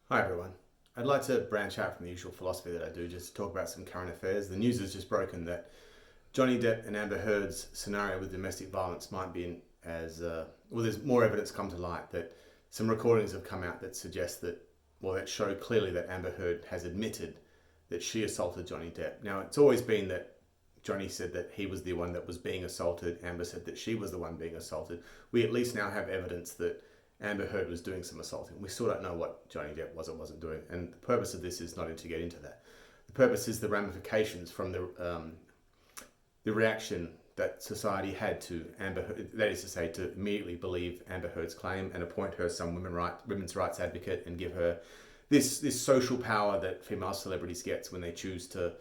Hi everyone. I'd like to branch out from the usual philosophy that I do, just to talk about some current affairs. The news has just broken that Johnny Depp and Amber Heard's scenario with domestic violence might be there's more evidence come to light that some recordings have come out that suggest that show clearly that Amber Heard has admitted that she assaulted Johnny Depp. Now, it's always been that Johnny said that he was the one that was being assaulted. Amber said that she was the one being assaulted. We at least now have evidence that Amber Heard was doing some assaulting. We still don't know what Johnny Depp was or wasn't doing. And the purpose of this is not to get into that. The purpose is the ramifications from the reaction that society had to Amber Heard, that is to say, to immediately believe Amber Heard's claim and appoint her some women's rights advocate and give her this social power that female celebrities get when they choose to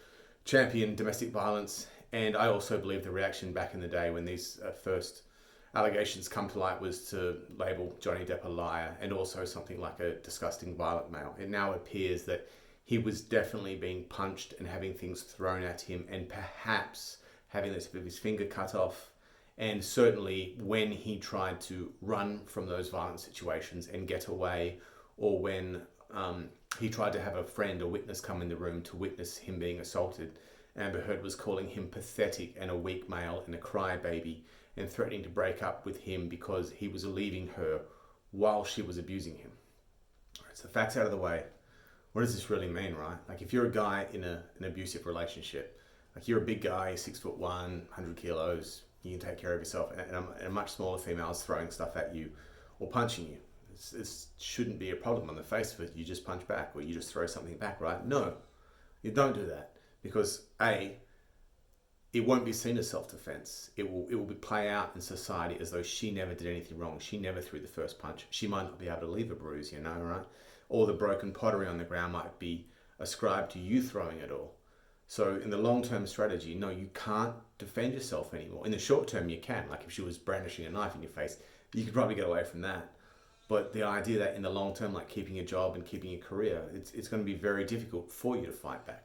champion domestic violence. And I also believe the reaction back in the day when these first allegations come to light was to label Johnny Depp a liar and also something like a disgusting violent male. It now appears that he was definitely being punched and having things thrown at him and perhaps having the tip of his finger cut off. And certainly when he tried to run from those violent situations and get away, or when he tried to have a friend or witness come in the room to witness him being assaulted, Amber Heard was calling him pathetic and a weak male and a crybaby and threatening to break up with him because he was leaving her while she was abusing him. All right, so facts out of the way. What does this really mean, right? Like if you're a guy in an abusive relationship, like you're a big guy, 6'1", 100 kilos, you can take care of yourself, and a much smaller female is throwing stuff at you or punching you. This shouldn't be a problem on the face of it. You just punch back or you just throw something back, right? No, you don't do that because A, it won't be seen as self-defense. It will play out in society as though she never did anything wrong. She never threw the first punch. She might not be able to leave a bruise, right? Or the broken pottery on the ground might be ascribed to you throwing it all. So in the long-term strategy, no, you can't defend yourself anymore. In the short term, you can. Like if she was brandishing a knife in your face, you could probably get away from that. But the idea that in the long term, like keeping a job and keeping a career, it's going to be very difficult for you to fight back.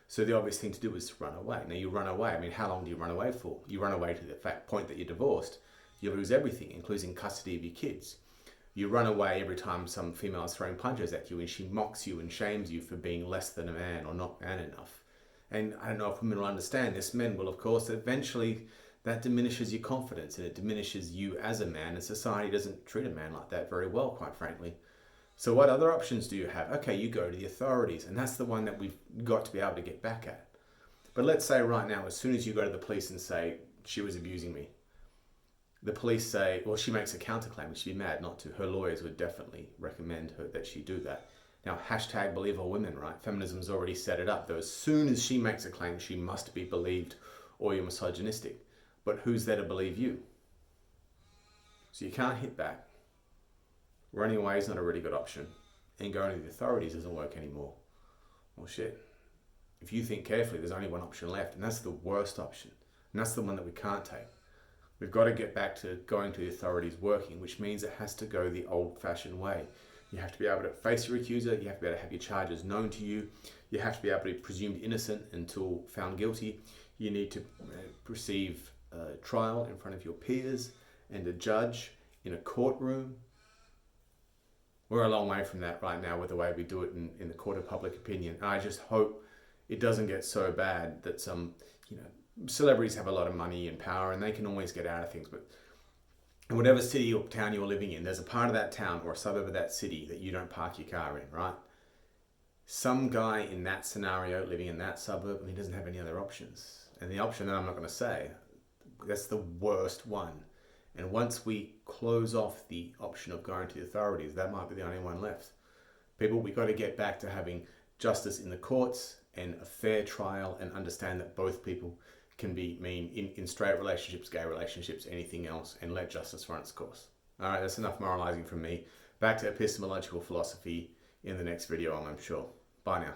So the obvious thing to do is to run away. Now you run away. I mean, how long do you run away for? You run away to the point that you're divorced. You lose everything, including custody of your kids. You run away every time some female is throwing punches at you and she mocks you and shames you for being less than a man or not man enough. And I don't know if women will understand this. Men will, of course. Eventually, that diminishes your confidence and it diminishes you as a man. And society doesn't treat a man like that very well, quite frankly. So what other options do you have? Okay, you go to the authorities, and that's the one that we've got to be able to get back at. But let's say right now, as soon as you go to the police and say, she was abusing me, the police say, well, she makes a counterclaim, and she'd be mad not to. Her lawyers would definitely recommend her that she do that. Now, hashtag believe all women, right? Feminism's already set it up, though as soon as she makes a claim, she must be believed or you're misogynistic. But who's there to believe you? So you can't hit back. Running away is not a really good option. And going to the authorities doesn't work anymore. Well, shit. If you think carefully, there's only one option left, and that's the worst option. And that's the one that we can't take. We've got to get back to going to the authorities working, which means it has to go the old-fashioned way. You have to be able to face your accuser. You have to be able to have your charges known to you. You have to be able to be presumed innocent until found guilty. You need to receive a trial in front of your peers and a judge in a courtroom. We're a long way from that right now with the way we do it in the court of public opinion. And I just hope it doesn't get so bad that some, celebrities have a lot of money and power and they can always get out of things. But in whatever city or town you're living in, there's a part of that town or a suburb of that city that you don't park your car in, right? Some guy in that scenario living in that suburb, and he doesn't have any other options. And the option that I'm not going to say, that's the worst one. And once we close off the option of going to the authorities, that might be the only one left. People, we've got to get back to having justice in the courts and a fair trial and understand that both people can be in straight relationships, gay relationships, anything else, and let justice run its course. All right, that's enough moralizing from me. Back to epistemological philosophy in the next video, I'm sure. Bye now.